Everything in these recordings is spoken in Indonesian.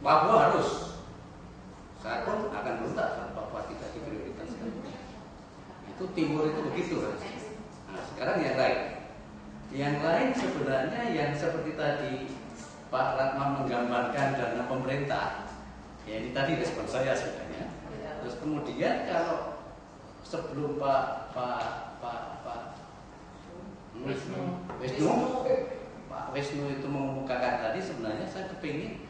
Papua harus. Saya pun akan berontak kalau Papua tidak diprioritaskan. Itu timur itu begitu kan. Nah, sekarang yang lain. Yang lain sebenarnya yang seperti tadi Pak Ratma menggambarkan dana pemerintah. Ya ini tadi respon saya sebenarnya. Terus kemudian kalau sebelum Pak Wisnu itu mengemukakan tadi, sebenarnya saya kepingin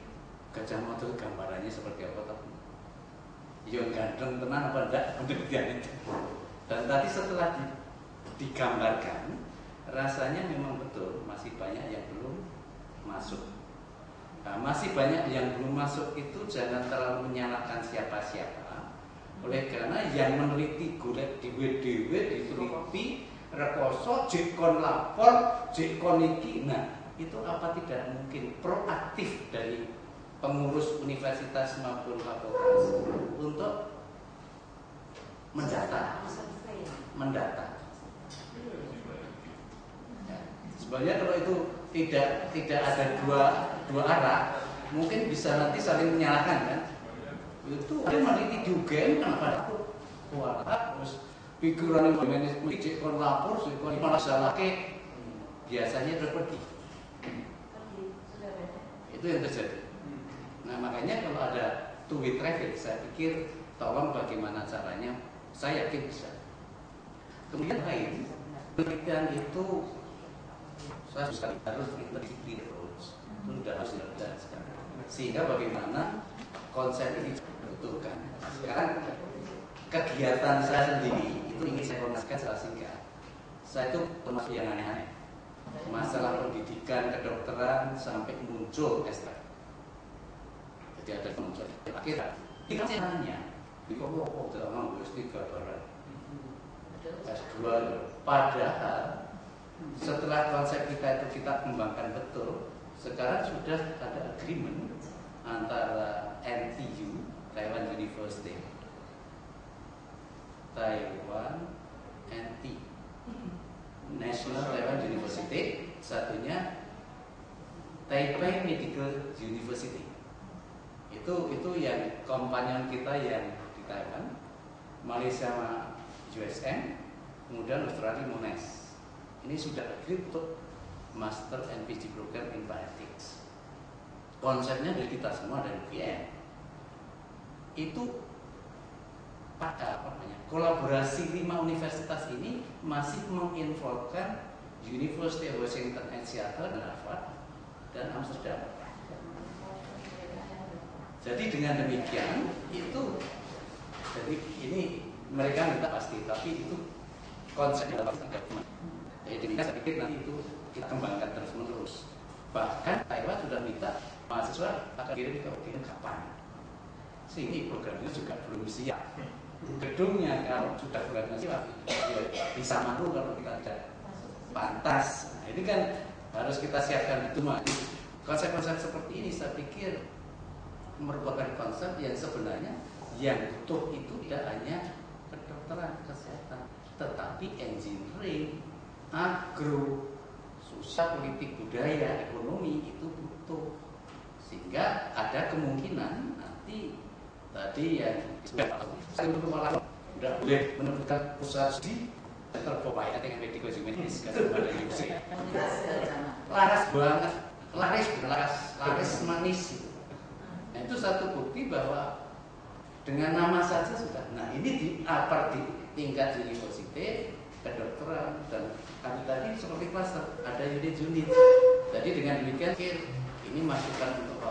Gajah Mada gambarannya seperti apa, tapi yang ganteng tenan apa enggak penelitian itu. Dan tadi setelah digambarkan, rasanya memang betul masih banyak yang belum masuk. Nah, masih banyak yang belum masuk itu jangan terlalu menyalahkan siapa-siapa. Oleh karena yang meneliti golek dhewe-dhewe diteliti rekoso jekon lapor jekon iki. Nah, itu apa tidak mungkin proaktif dari pengurus universitas maupun fakultas untuk mendata. Ya, sebenarnya kalau itu tidak ada dua arah, mungkin bisa nanti saling menyalahkan kan. Itu ada meneliti juga kenapa aku kuat terus pikiran manajemen jekon lapor jekon malah salahke biasanya terpergi. Itu yang terjadi. Nah makanya kalau ada two-way traffic, saya pikir tolong bagaimana caranya, saya yakin bisa. Kemudian lain, penelitian itu saya sekali harus interdisipliner terus, itu sudah harus dilakukan. Sehingga bagaimana konsep ini dibetulkan. Sekarang kegiatan saya sendiri itu ingin saya informasikan secara singkat. Saya itu termasuk yang aneh-aneh. Masalah pendidikan, kedokteran sampai muncul S3. Jadi ada muncul akhirnya kita nanya, di kok dalam S3 barat, S2. Padahal setelah konsep kita itu kita kembangkan betul, sekarang sudah ada agreement antara NTU, Taiwan University, National Taiwan University, satunya Taipei Medical University. Itu yang kompanion kita yang di Taiwan, Malaysia USM, kemudian Australia Monash. Ini sudah agree untuk Master and PhD program in Bioethics. Konsepnya dari kita semua dari UGM. Itu kolaborasi 5 universitas ini masih menginvolvekan University of Washington and Seattle dan Harvard dan Amsterdam. Jadi dengan demikian itu, jadi ini mereka minta pasti, tapi itu konsepnya pasti gabungan. Jadi demikian saya pikir nanti itu kita kembangkan terus menerus. Bahkan Taiwan sudah minta mahasiswa akan kirim ke UGM kapan. Sehingga programnya juga belum siap. Gedungnya kalau sudah programnya siap, ya bisa mampu kalau kita ada pantas. Nah, ini kan harus kita siapkan itu. Konsep-konsep seperti ini saya pikir merupakan konsep yang sebenarnya yang butuh itu tidak hanya kedokteran, kesehatan, tetapi engineering, agro, sosial, politik, budaya, ekonomi itu butuh. Sehingga ada kemungkinan nanti tadi yang saya malah tidak boleh menentukan pusat studi terpopaya dengan medical humanis laras banget, laris manis itu. Nah, itu satu bukti bahwa dengan nama saja sudah. Nah ini di tingkat universitas, kedokteran dan kami tadi seperti kluster ada unit-unit. Jadi dengan demikian ini masukan untuk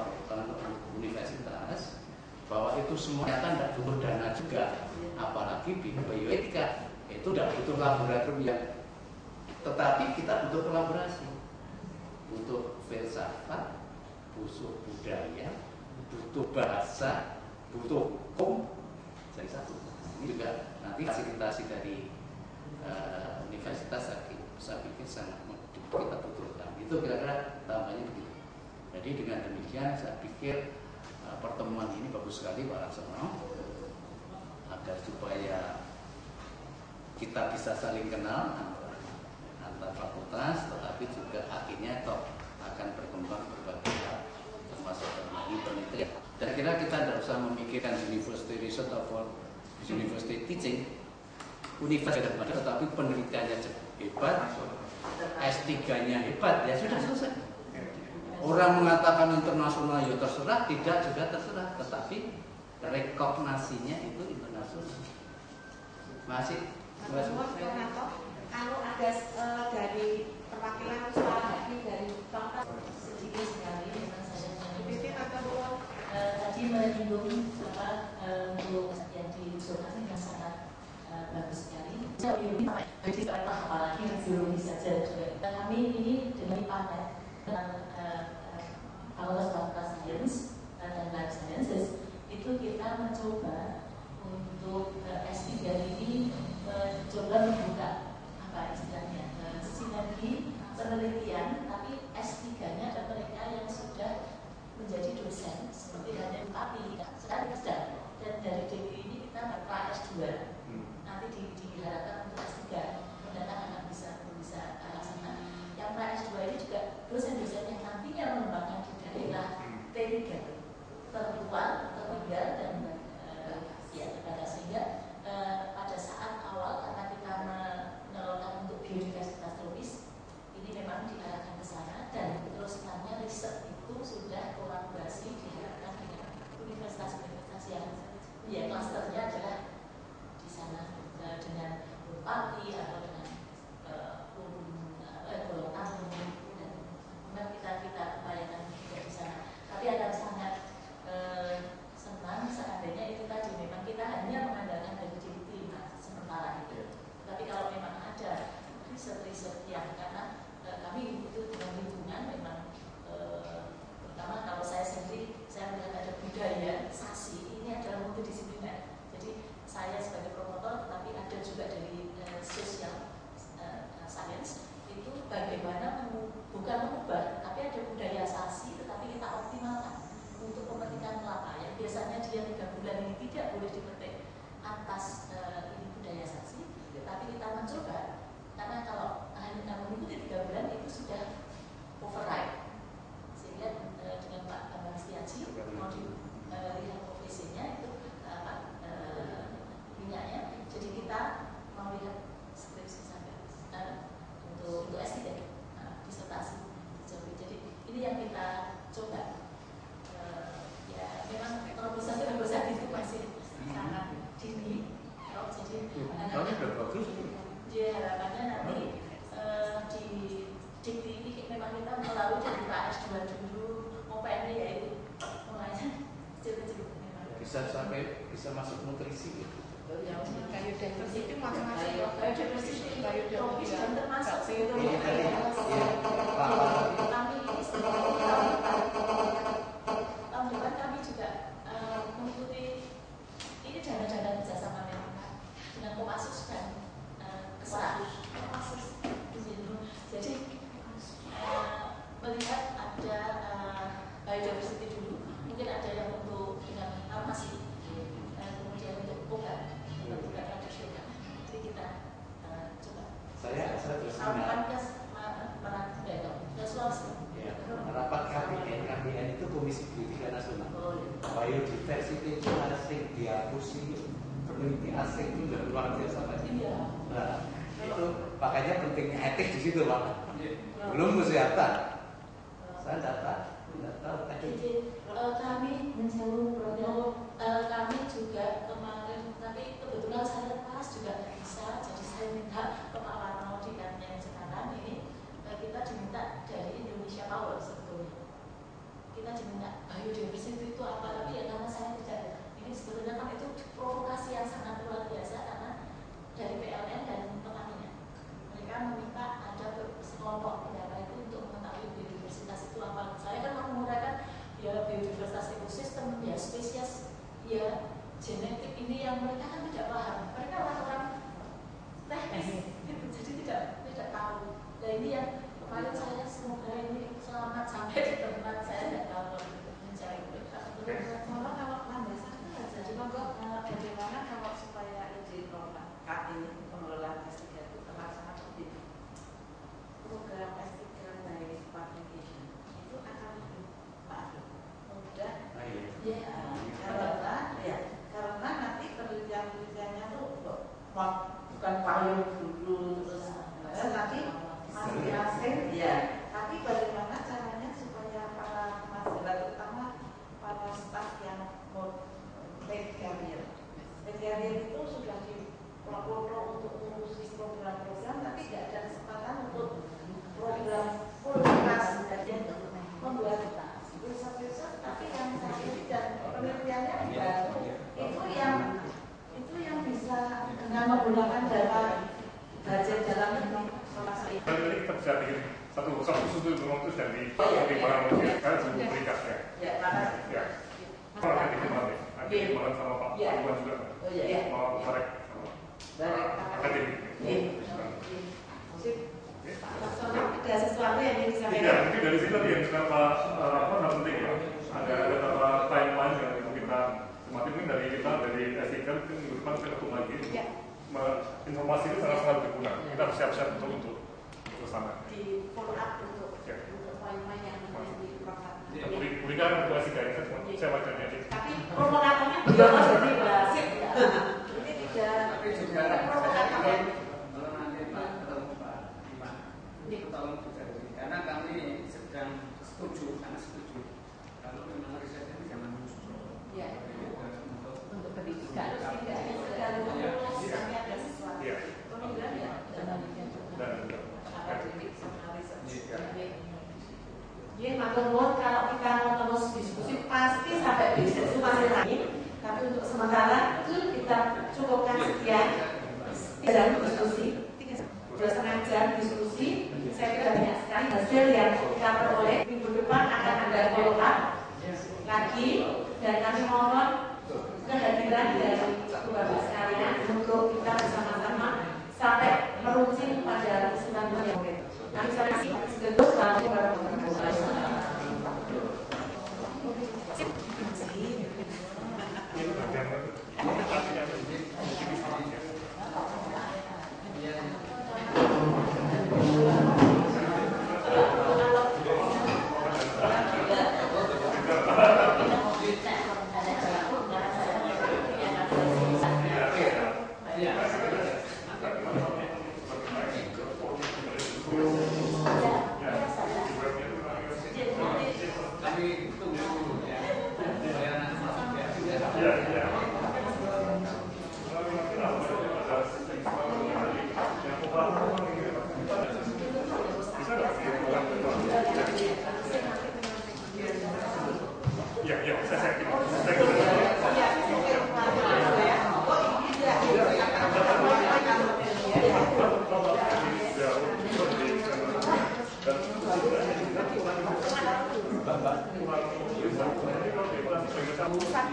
universitas bahwa itu semua ternyata tidak butuh dana juga, apalagi bioetika itu tidak butuh laboratorium yang, tetapi kita butuh kolaborasi, butuh filsafat, butuh budaya, butuh bahasa, butuh hukum, jadi satu. Ini juga nanti fasilitasi dari universitas saya pikir sangat kita butuhkan. Itu kira-kira tambahnya begitu. Jadi dengan demikian saya pikir pertemuan ini bagus sekali Pak Laksono, agar supaya kita bisa saling kenal antar fakultas, tetapi juga akhirnya akan berkembang berbagai hal termasuk dalam penelitian. Dan kira kita tidak usah memikirkan university research atau university teaching, universitas hebat, tetapi penelitiannya hebat, S3-nya hebat, ya sudah selesai. Orang mengatakan internasional ya terserah, tidak juga terserah, tetapi rekognasinya itu internasional. Masih. Kalau ada dari perwakilan suara dari tempat sedikit sekali memang saya tadi menyinggung untuk yang diusulkan yang sangat bagus sekali. Jadi apalagi biologi saja juga. Kami ini dengan panet Fakultas Science dan Life Sciences itu kita mencoba untuk S3 ini coba membuka apa istilahnya sinergi penelitian, tapi S3-nya ada mereka yang sudah menjadi dosen seperti hanya tapi sekarang sedang, dan dari DPI ini kita pra S2 nanti diharapkan untuk S3 mendatang akan bisa laksana. Yang pra S2 ini juga dosen-dosen yang nantinya mengembangkan di daerah T3 terluar, tertinggal dan ya terbatas, sehingga pada saat awal karena kita menelurkan untuk biodiversitas tropis ini memang diarahkan ke sana, dan terus terangnya riset itu sudah kolaborasi diharapkan dengan universitas-universitas yang ya klasternya adalah di sana dengan Bupati atau dengan Golongan dan kita upayakan juga di sana. Tapi akan sangat senang seandainya itu tadi memang kita hanya mengandalkan dari diri sementara itu. Tapi kalau memang ada riset-riset yang karena kami itu dengan lingkungan memang pertama kalau saya sendiri saya melihat ada budaya sasi ini adalah multidisipliner. Jadi saya sebagai promotor tetapi ada juga dari sosial science itu bagaimana bukan mengubah tapi ada budaya sasi tetapi kita optimalkan untuk pemetikan kelapa yang biasanya dia 3 bulan ini tidak boleh dipetik atas ini budaya sasi, tapi kita mencoba karena kalau hanya mengikuti 3 bulan itu sudah override, sehingga dengan Pak Bambang Setiaji mau dilihat profesinya itu minyaknya, jadi kita mau lihat skripsi sampai untuk S3 disertasi. Jadi ini yang kita coba. Ya memang terobosan itu masih sangat dini. Jadi ya harapannya nanti di dikti ini memang kita melalui dari S2 dulu, mau PND yaitu mulainya kecil-kecil. Bisa sampai bisa masuk nutrisi gitu. Biodiversity masing-masing. Biodiversity tropis dan termasuk sebetulnya. Kami ini sebenarnya tahun depan kami juga mengikuti ini dana-dana kerjasama dengan Kopassus dan Kopassus. Jadi melihat ada biodiversity dulu, mungkin ada yang untuk dengan farmasi, kemudian untuk bukan tradisional. Jadi kita coba. Saya terus ke Sulawesi. Ya, rapat KBN itu Komisi Pendidikan Nasional. Biodiversity itu asing, diakusi, peneliti asing itu sudah luar biasa Pak. Nah, itu makanya pentingnya etik di situ Pak. Belum kesehatan. Saya data Jadi kami menjauh program kami juga kemarin, tapi kebetulan saya pas juga bisa, jadi saya minta ke Pak Warno di yang sekarang ini kita diminta dari Indonesia Power sebetulnya. Kita diminta biodiversity itu apa, tapi ya karena saya tidak, ini sebetulnya kan itu provokasi yang sangat luar biasa karena dari PLN dan petaninya. Mereka meminta ada sekelompok pendapat itu untuk mengetahui biodiversitas itu apa. Saya kan mau menggunakan ya biodiversitas ekosistem, ya spesies, ya genetik ini yang mereka kan tidak paham. Mereka orang-orang teknis, jadi tidak tahu. Nah ini yang kemarin saya semoga ini selamat sampai di tempat saya tidak tahu mencari mereka. Malah kalau landasan kan jadi bagaimana kalau supaya izin ini pengelolaan S3 itu terlaksana seperti program S3 dari publication itu akan lebih mudah Karena nanti penelitian-penelitiannya tuh bukan payung dulu terus nanti masing-masing tapi bagaimana caranya supaya para mahasiswa terutama para staf yang mau take career itu sudah dipelopor untuk mengurusi program-program tapi tidak ada kesempatan untuk program full kelas membuat riset tapi yang saintifik dan penelitiannya baru itu yang bisa dengan menggunakan data budget dalam negeri. Ini kita bisa bikin satu sudut itu dari pertimbangan manusia kan berikat ya. Ya, makasih. Ya. Kalau nanti kita nanti malam sama Pak Iwan juga. Oh iya. Mau Marek sama akademik. Ada sesuatu yang ingin disampaikan? Iya, mungkin dari situ yang kenapa penting ya. Ada beberapa timeline yang kita semati mungkin dari SIKM mungkin minggu depan kita ketemu lagi. Informasi itu sangat berguna. Kita harus siap-siap untuk sana. Di follow up untuk poin-poin yang diperlukan. Berikan untuk SIKM saya bacanya. Tapi provokatornya beliau jadi berhasil. Ini tidak. Tapi juga provokatornya. Kalau nanti Pak ketemu Pak Iwan, itu tolong dijaga karena kami sedang setuju kalau memang riset ini jangan muncul. Ya. Untuk pendidikan. Tidak hanya sekedar lulus, kami ada sesuatu. Kemudian ya dan akademik sama riset. Jadi matur nuwun kalau kita mau terus diskusi pasti sampai bisnis itu masih lagi. Tapi untuk sementara itu kita cukupkan sekian jam diskusi. 2,5 jam diskusi. Saya kira banyak sekali hasil yang kita peroleh. Minggu depan akan ada follow up lagi dan kami mohon kehadiran dari Bapak sekalian untuk kita bersama-sama sampai meruncing pada kesimpulan yang baik. Kami sampai segitu selalu pusat